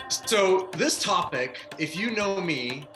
So this topic, if you know me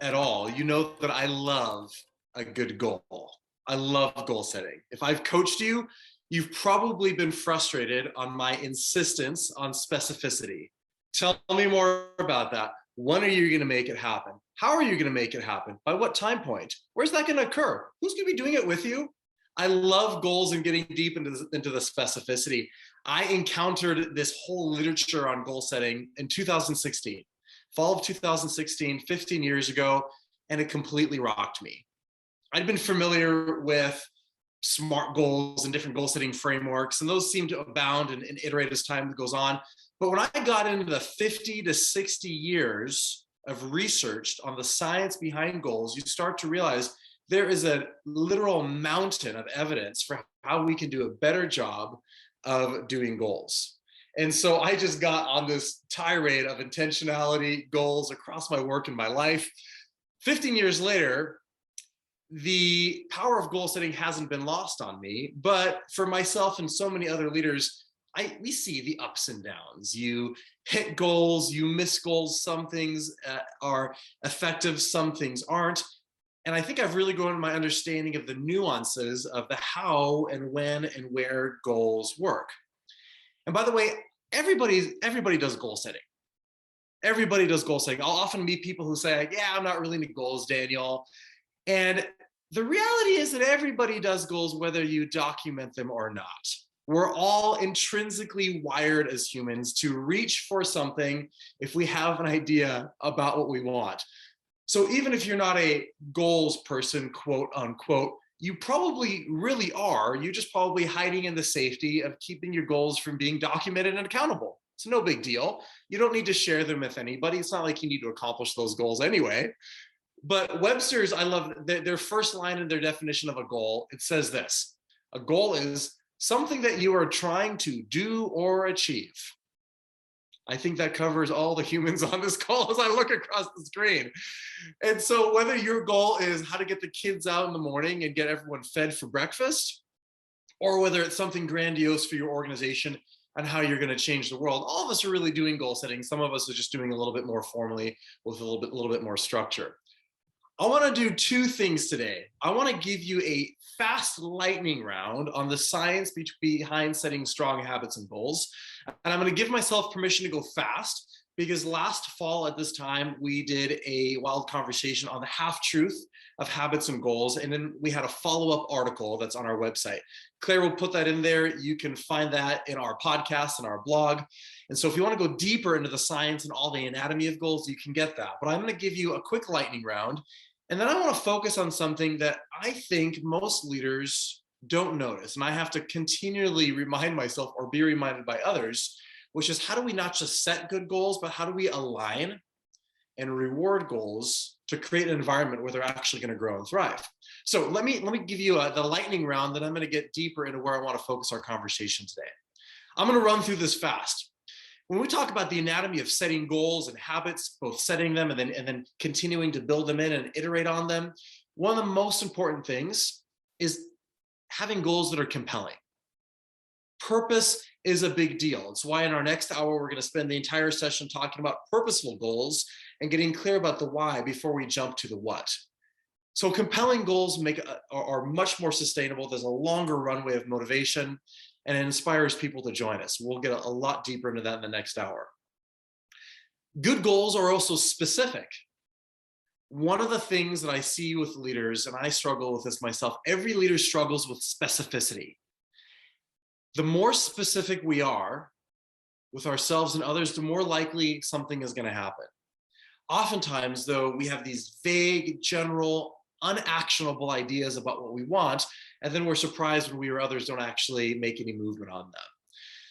at all, you know that I love a good goal. I love goal setting. If I've coached you, you've probably been frustrated on my insistence on specificity. Tell me more about that. When are you going to make it happen? How are you going to make it happen? By what time point? Where's that going to occur? Who's going to be doing it with you? I love goals and getting deep into the specificity. I encountered this whole literature on goal setting in 2016, fall of 2016, 15 years ago, and it completely rocked me. I'd been familiar with SMART goals and different goal setting frameworks, and those seem to abound and iterate as time goes on. But when I got into the 50 to 60 years of research on the science behind goals, you start to realize there is a literal mountain of evidence for how we can do a better job of doing goals. And so I just got on this tirade of intentionality, goals across my work and my life. 15 years later, the power of goal setting hasn't been lost on me, but for myself and so many other leaders, we see the ups and downs. You hit goals, you miss goals. Some things are effective, some things aren't. And I think I've really grown in my understanding of the nuances of the how and when and where goals work. And by the way, everybody does goal setting. Everybody does goal setting. I'll often meet people who say, yeah, I'm not really into goals, Daniel. And the reality is that everybody does goals, whether you document them or not. We're all intrinsically wired as humans to reach for something if we have an idea about what we want. So even if you're not a goals person, quote unquote, you probably really are. You're just probably hiding in the safety of keeping your goals from being documented and accountable. It's no big deal. You don't need to share them with anybody. It's not like you need to accomplish those goals anyway. But Webster's, I love their first line in their definition of a goal. It says this: a goal is something that you are trying to do or achieve. I think that covers all the humans on this call as I look across the screen. And so whether your goal is how to get the kids out in the morning and get everyone fed for breakfast, or whether it's something grandiose for your organization and how you're going to change the world, all of us are really doing goal setting. Some of us are just doing a little bit more formally with a little bit more structure. I want to do two things today. I want to give you a fast lightning round on the science behind setting strong habits and goals. And I'm going to give myself permission to go fast because last fall at this time, we did a WiLD conversation on the half-truth of habits and goals. And then we had a follow-up article that's on our website. Claire will put that in there. You can find that in our podcast and our blog. And so if you want to go deeper into the science and all the anatomy of goals, you can get that. But I'm going to give you a quick lightning round. And then I want to focus on something that I think most leaders don't notice. And I have to continually remind myself or be reminded by others, which is how do we not just set good goals, but how do we align and reward goals to create an environment where they're actually going to grow and thrive? So let me give you the lightning round, then I'm going to get deeper into where I want to focus our conversation today. I'm going to run through this fast. When we talk about the anatomy of setting goals and habits, both setting them and then continuing to build them in and iterate on them, one of the most important things is having goals that are compelling. Purpose is a big deal. It's why in our next hour, we're going to spend the entire session talking about purposeful goals and getting clear about the why before we jump to the what. So compelling goals are much more sustainable. There's a longer runway of motivation, and it inspires people to join us. We'll get a lot deeper into that in the next hour. Good goals are also specific. One of the things that I see with leaders, and I struggle with this myself, every leader struggles with specificity. The more specific we are with ourselves and others, the more likely something is going to happen. Oftentimes, though, we have these vague, general, unactionable ideas about what we want, and then we're surprised when we or others don't actually make any movement on them.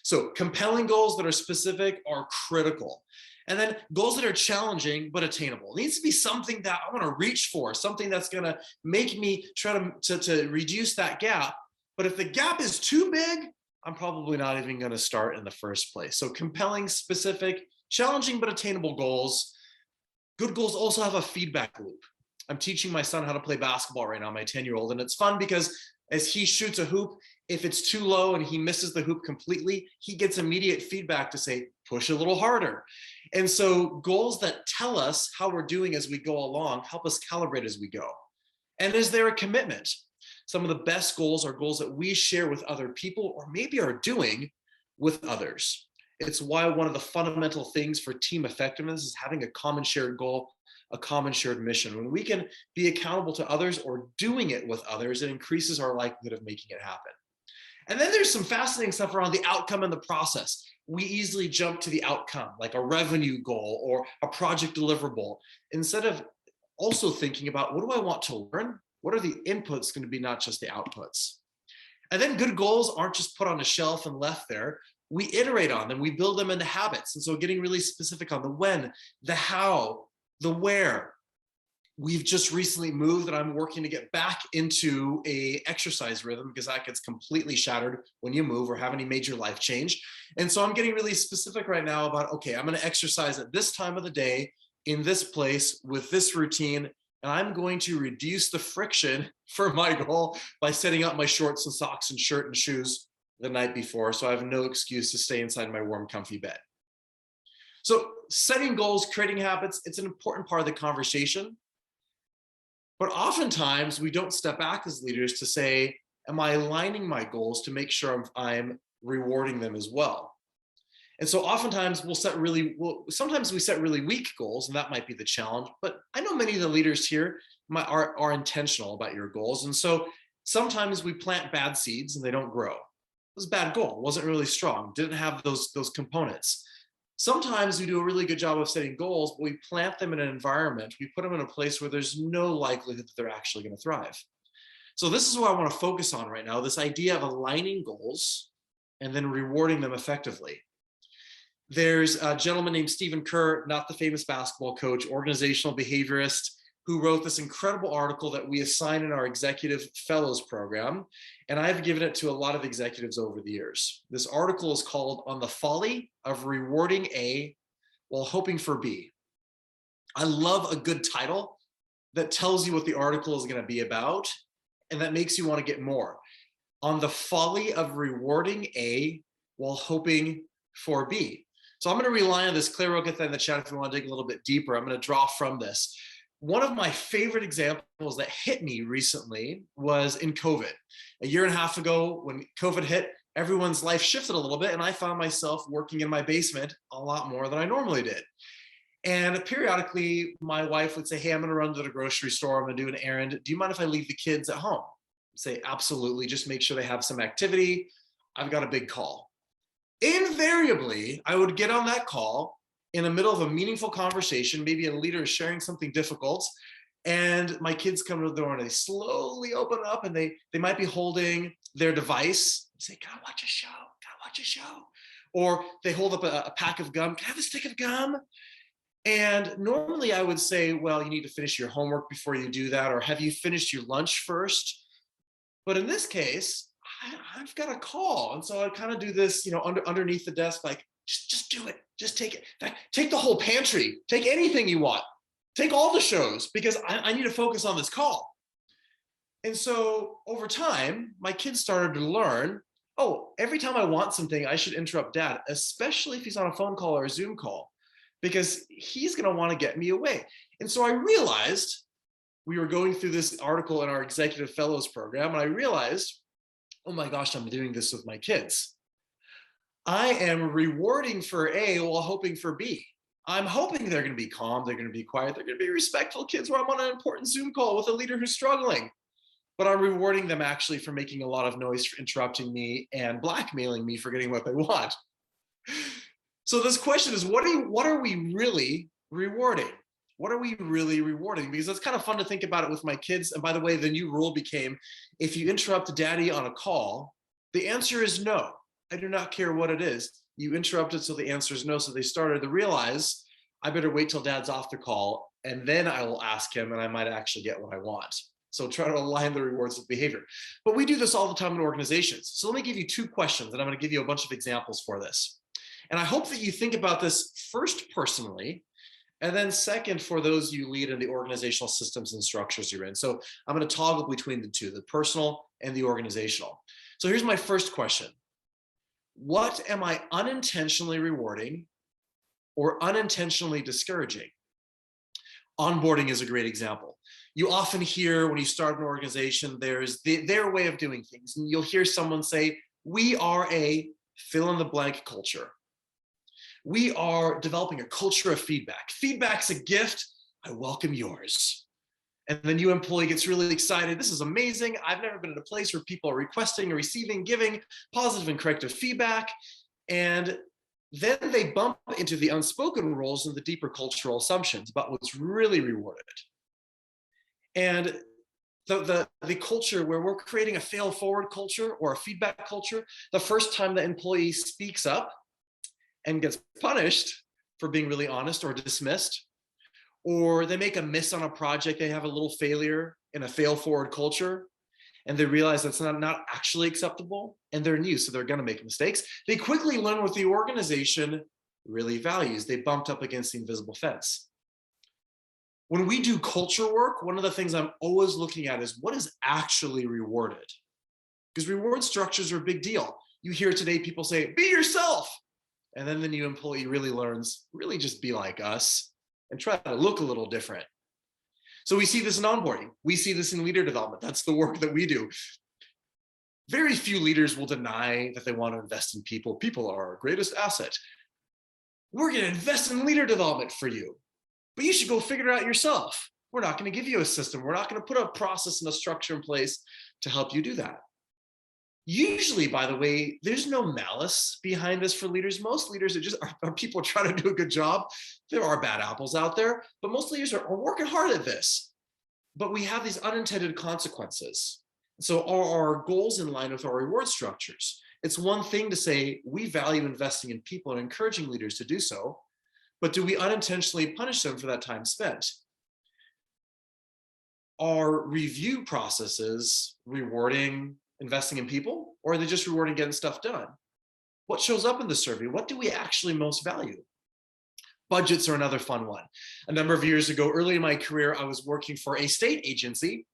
So compelling goals that are specific are critical. And then goals that are challenging but attainable. It needs to be something that I want to reach for, something that's going to make me try to reduce that gap. But if the gap is too big, I'm probably not even going to start in the first place. So compelling, specific, challenging but attainable goals. Good goals also have a feedback loop. I'm teaching my son how to play basketball right now, my 10-year-old, and it's fun because as he shoots a hoop, if it's too low and he misses the hoop completely, he gets immediate feedback to say, push a little harder. And so goals that tell us how we're doing as we go along help us calibrate as we go. And is there a commitment? Some of the best goals are goals that we share with other people or maybe are doing with others. It's why one of the fundamental things for team effectiveness is having a common shared goal, a common shared mission. When we can be accountable to others or doing it with others, it increases our likelihood of making it happen. And then there's some fascinating stuff around the outcome and the process. We easily jump to the outcome, like a revenue goal or a project deliverable, instead of also thinking about, what do I want to learn? What are the inputs going to be, not just the outputs? And then good goals aren't just put on a shelf and left there. We iterate on them, we build them into habits. And so getting really specific on the when, the how, the where. We've just recently moved and I'm working to get back into a exercise rhythm because that gets completely shattered when you move or have any major life change. And so I'm getting really specific right now about, okay, I'm going to exercise at this time of the day in this place with this routine. And I'm going to reduce the friction for my goal by setting up my shorts and socks and shirt and shoes the night before. So I have no excuse to stay inside my warm, comfy bed. So setting goals, creating habits, it's an important part of the conversation. But oftentimes we don't step back as leaders to say, am I aligning my goals to make sure I'm rewarding them as well? And so oftentimes sometimes we set really weak goals, and that might be the challenge. But I know many of the leaders here are intentional about your goals. And so sometimes we plant bad seeds and they don't grow. It was a bad goal, wasn't really strong, didn't have those components. Sometimes we do a really good job of setting goals, but we plant them in an environment, we put them in a place where there's no likelihood that they're actually going to thrive. So this is what I want to focus on right now, this idea of aligning goals and then rewarding them effectively. There's a gentleman named Stephen Kerr, not the famous basketball coach, organizational behaviorist, who wrote this incredible article that we assign in our executive fellows program. And I've given it to a lot of executives over the years. This article is called On the Folly of Rewarding A While Hoping for B. I love a good title that tells you what the article is going to be about and that makes you want to get more. On the Folly of Rewarding A While Hoping for B. So I'm going to rely on this. Claire will get that in the chat if you want to dig a little bit deeper. I'm going to draw from this. One of my favorite examples that hit me recently was in COVID. A year and a half ago, when COVID hit, everyone's life shifted a little bit, and I found myself working in my basement a lot more than I normally did. And periodically, my wife would say, hey, I'm going to run to the grocery store. I'm going to do an errand. Do you mind if I leave the kids at home? I'd say, absolutely. Just make sure they have some activity. I've got a big call. Invariably, I would get on that call in the middle of a meaningful conversation, maybe a leader is sharing something difficult, and my kids come to the door and they slowly open up and they might be holding their device and say, gotta watch a show, gotta watch a show. Or they hold up a pack of gum, can I have a stick of gum? And normally I would say, well, you need to finish your homework before you do that, or have you finished your lunch first? But in this case, I've got a call. And so I kind of do this, underneath the desk, like, just do it. Just take it. In fact, take the whole pantry. Take anything you want. Take all the shows because I need to focus on this call. And so over time, my kids started to learn, oh, every time I want something, I should interrupt dad, especially if he's on a phone call or a Zoom call, because he's going to want to get me away. And so I realized we were going through this article in our Executive Fellows program, and I realized, oh my gosh, I'm doing this with my kids. I am rewarding for A while hoping for B. I'm hoping they're going to be calm, they're going to be quiet, they're going to be respectful kids where I'm on an important Zoom call with a leader who's struggling. But I'm rewarding them actually for making a lot of noise, for interrupting me and blackmailing me for getting what they want. So this question is, what are we really rewarding? What are we really rewarding? Because it's kind of fun to think about it with my kids. And by the way, the new rule became, if you interrupt daddy on a call, the answer is no. I do not care what it is. You interrupted, so the answer is no. So they started to realize, I better wait till dad's off the call, and then I will ask him, and I might actually get what I want. So try to align the rewards with behavior. But we do this all the time in organizations. So let me give you 2 questions, and I'm going to give you a bunch of examples for this. And I hope that you think about this first personally, and then second for those you lead in the organizational systems and structures you're in. So I'm going to toggle between the two, the personal and the organizational. So here's my first question. What am I unintentionally rewarding or unintentionally discouraging. Onboarding is a great example. You often hear when you start an organization, there's their way of doing things. And you'll hear someone say, we are a fill in the blank culture. We are developing a culture of feedback. Feedback's a gift. I welcome yours. And the new employee gets really excited. This is amazing. I've never been in a place where people are requesting, receiving, giving positive and corrective feedback. And then they bump into the unspoken rules and the deeper cultural assumptions about what's really rewarded. And the culture where we're creating a fail forward culture or a feedback culture, the first time the employee speaks up and gets punished for being really honest or dismissed, or they make a miss on a project, they have a little failure in a fail forward culture, and they realize that's not actually acceptable, and they're new, so they're gonna make mistakes. They quickly learn what the organization really values. They bumped up against the invisible fence. When we do culture work, one of the things I'm always looking at is what is actually rewarded. Because reward structures are a big deal. You hear today people say, be yourself. And then the new employee really learns, really just be like us and try to look a little different. So we see this in onboarding. We see this in leader development. That's the work that we do. Very few leaders will deny that they want to invest in people. People are our greatest asset. We're going to invest in leader development for you, but you should go figure it out yourself. We're not going to give you a system. We're not going to put a process and a structure in place to help you do that. Usually, by the way, there's no malice behind this for leaders. Most leaders are people trying to do a good job. There are bad apples out there, but most leaders are working hard at this. But we have these unintended consequences. So are our goals in line with our reward structures? It's one thing to say we value investing in people and encouraging leaders to do so, but do we unintentionally punish them for that time spent? Are review processes rewarding investing in people, or are they just rewarding getting stuff done? What shows up in the survey? What do we actually most value? Budgets are another fun one. A number of years ago, early in my career, I was working for a state agency,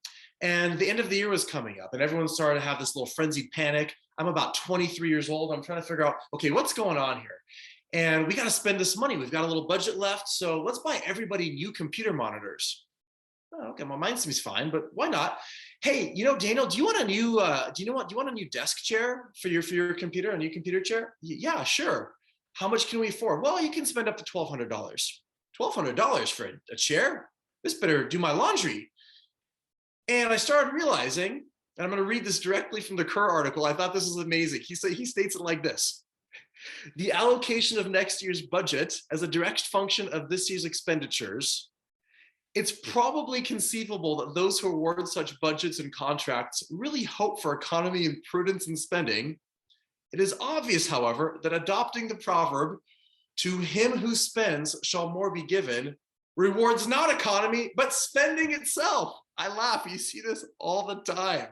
and the end of the year was coming up, and everyone started to have this little frenzied panic. I'm about 23 years old. I'm trying to figure out, okay, what's going on here? And we got to spend this money. We've got a little budget left, so let's buy everybody new computer monitors. Oh, okay, my mind seems fine, but why not? Hey, Daniel, do you want a new do you want a new desk chair for your computer, a new computer chair? Yeah, sure. How much can we afford? Well, you can spend up to $1,200. $1,200 for a chair? This better do my laundry. And I started realizing, and I'm going to read this directly from the Kerr article. I thought this was amazing. He states it like this: the allocation of next year's budget as a direct function of this year's expenditures, it's probably conceivable that those who award such budgets and contracts really hope for economy and prudence in spending. It is obvious, however, that adopting the proverb, to him who spends shall more be given, rewards not economy, but spending itself. I laugh, you see this all the time.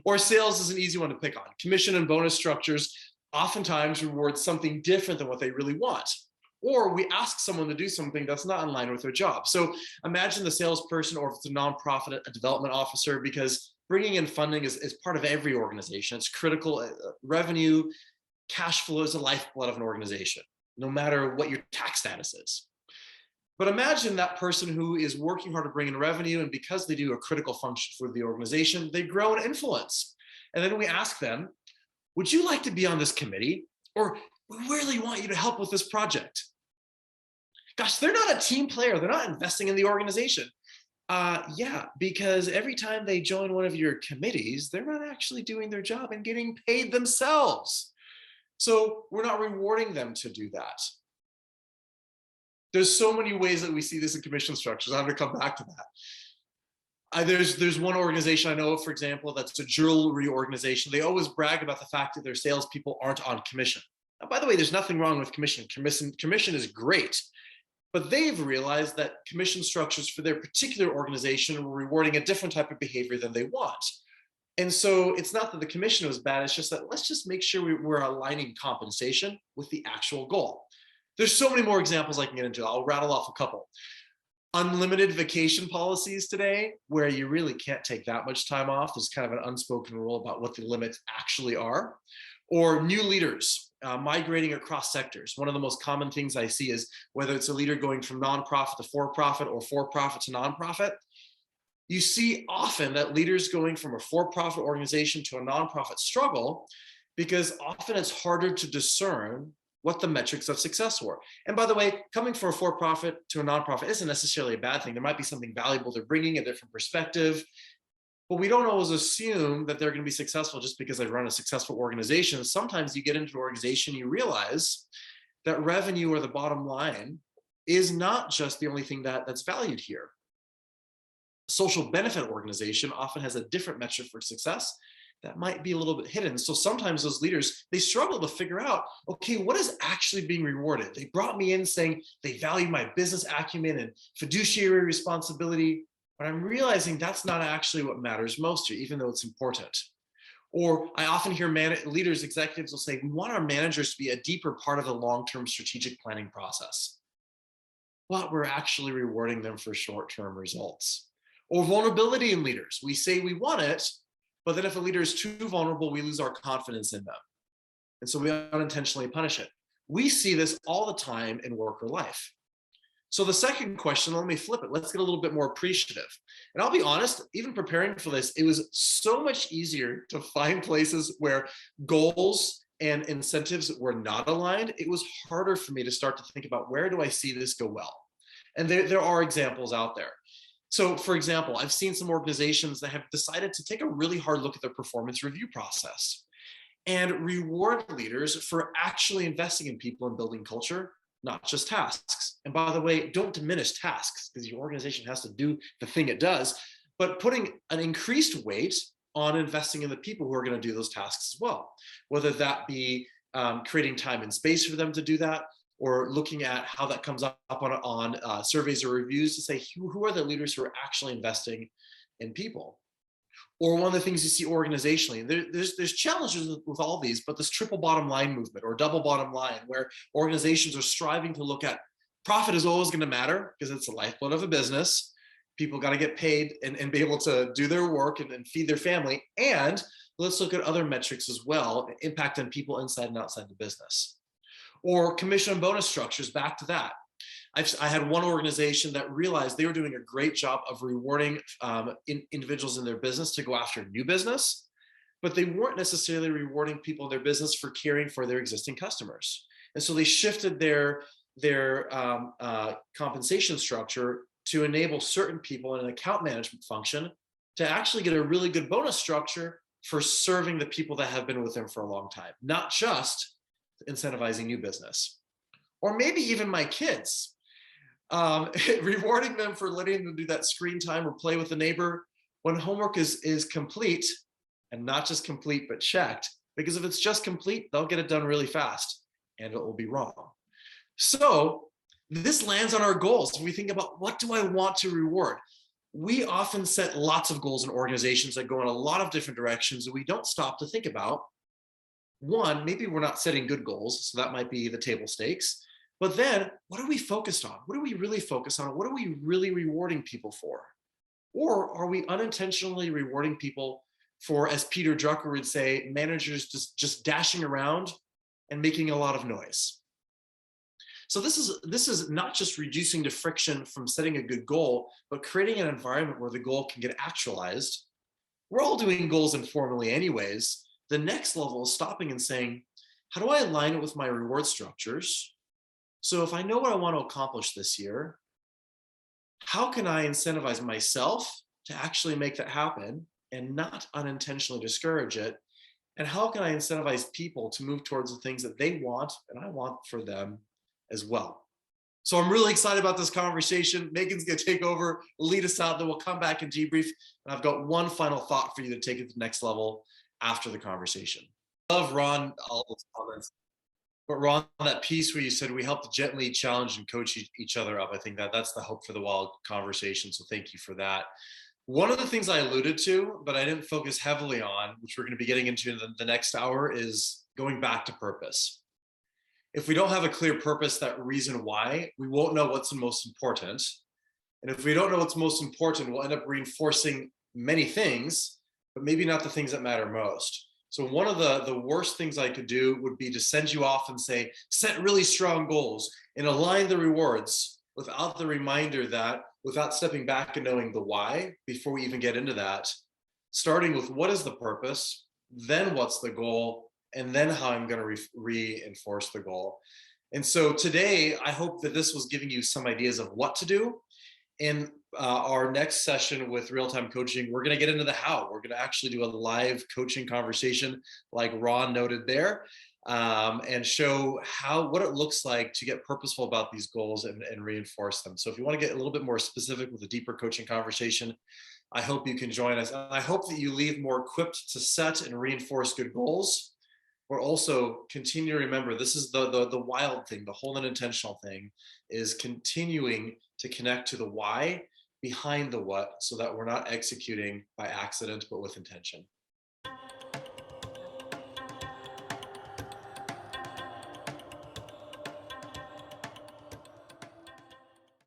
Or sales is an easy one to pick on. Commission and bonus structures oftentimes reward something different than what they really want. Or we ask someone to do something that's not in line with their job. So imagine the salesperson, or if it's a nonprofit, a development officer, because bringing in funding is part of every organization. It's critical. Revenue, cash flow is the lifeblood of an organization, no matter what your tax status is. But imagine that person who is working hard to bring in revenue, and because they do a critical function for the organization, they grow in influence. And then we ask them, would you like to be on this committee? Or we really want you to help with this project. Gosh, they're not a team player. They're not investing in the organization. Yeah, because every time they join one of your committees, they're not actually doing their job and getting paid themselves. So we're not rewarding them to do that. There's so many ways that we see this in commission structures. I'm going to come back to that. There's one organization I know of, for example, that's a jewelry organization. They always brag about the fact that their salespeople aren't on commission. Now, by the way, there's nothing wrong with commission. Commission is great. But they've realized that commission structures for their particular organization were rewarding a different type of behavior than they want. And so it's not that the commission was bad, it's just that let's just make sure we're aligning compensation with the actual goal. There's so many more examples I can get into. I'll rattle off a couple. Unlimited vacation policies today, where you really can't take that much time off. There's kind of an unspoken rule about what the limits actually are. Or new leaders migrating across sectors. One of the most common things I see is whether it's a leader going from nonprofit to for-profit or for-profit to nonprofit, you see often that leaders going from a for-profit organization to a nonprofit struggle because often it's harder to discern what the metrics of success were. And by the way, coming from a for-profit to a nonprofit isn't necessarily a bad thing. There might be something valuable they're bringing, a different perspective, but we don't always assume that they're going to be successful just because they run a successful organization. Sometimes you get into an organization, you realize that revenue or the bottom line is not just the only thing that's valued here. Social benefit organization often has a different metric for success that might be a little bit hidden. So sometimes those leaders, they struggle to figure out, okay, what is actually being rewarded? They brought me in saying they value my business acumen and fiduciary responsibility, but I'm realizing that's not actually what matters most here, even though it's important. Or I often hear leaders, executives will say, we want our managers to be a deeper part of the long-term strategic planning process, but we're actually rewarding them for short-term results. Or vulnerability in leaders. We say we want it, but then if a leader is too vulnerable, we lose our confidence in them. And so we unintentionally punish it. We see this all the time in work or life. So the second question, let me flip it. Let's get a little bit more appreciative. And I'll be honest, even preparing for this, it was so much easier to find places where goals and incentives were not aligned. It was harder for me to start to think about, where do I see this go well? And there are examples out there. So for example, I've seen some organizations that have decided to take a really hard look at their performance review process and reward leaders for actually investing in people and building culture, not just tasks. And by the way, don't diminish tasks because your organization has to do the thing it does, but putting an increased weight on investing in the people who are going to do those tasks as well, whether that be creating time and space for them to do that, or looking at how that comes up on surveys or reviews to say, who are the leaders who are actually investing in people? Or one of the things you see organizationally, there's challenges with all these, but this triple bottom line movement or double bottom line, where organizations are striving to look at profit is always going to matter because it's the lifeblood of a business. People got to get paid and be able to do their work and feed their family. And let's look at other metrics as well, impact on people inside and outside the business. Or commission and bonus structures, back to that. I had one organization that realized they were doing a great job of rewarding individuals in their business to go after new business, but they weren't necessarily rewarding people in their business for caring for their existing customers. And so they shifted their compensation structure to enable certain people in an account management function to actually get a really good bonus structure for serving the people that have been with them for a long time, not just incentivizing new business. Or maybe even my kids, rewarding them for letting them do that screen time or play with the neighbor when homework is complete, and not just complete, but checked, because if it's just complete, they'll get it done really fast and it will be wrong. So this lands on our goals. We think about, what do I want to reward? We often set lots of goals in organizations that go in a lot of different directions, and we don't stop to think about, one, maybe we're not setting good goals, so that might be the table stakes. But then, what are we focused on? What are we really focused on? What are we really rewarding people for? Or are we unintentionally rewarding people for, as Peter Drucker would say, managers just dashing around and making a lot of noise? So this is not just reducing the friction from setting a good goal, but creating an environment where the goal can get actualized. We're all doing goals informally anyways. The next level is stopping and saying, how do I align it with my reward structures? So if I know what I want to accomplish this year, how can I incentivize myself to actually make that happen and not unintentionally discourage it? And how can I incentivize people to move towards the things that they want and I want for them as well? So I'm really excited about this conversation. Megan's going to take over, lead us out, then we'll come back and debrief. And I've got one final thought for you to take it to the next level after the conversation. I love Ron, all those comments. But Ron, that piece where you said we help to gently challenge and coach each other up, I think that's the hope for the WiLD conversation. So thank you for that. One of the things I alluded to, but I didn't focus heavily on, which we're going to be getting into in the next hour, is going back to purpose. If we don't have a clear purpose, that reason why, we won't know what's the most important. And if we don't know what's most important, we'll end up reinforcing many things, but maybe not the things that matter most. So one of the worst things I could do would be to send you off and say, set really strong goals and align the rewards without the reminder that, without stepping back and knowing the why before we even get into that, starting with what is the purpose, then what's the goal, and then how I'm going to reinforce the goal. And so today, I hope that this was giving you some ideas of what to do. In our next session with real-time coaching, we're going to get into the how. We're going to actually do a live coaching conversation, like Ron noted there, and show what it looks like to get purposeful about these goals and reinforce them. So if you want to get a little bit more specific with a deeper coaching conversation, I hope you can join us. I hope that you leave more equipped to set and reinforce good goals, but also continue to remember, this is the WiLD thing, the whole and intentional thing, is continuing to connect to the why behind the what, so that we're not executing by accident, but with intention.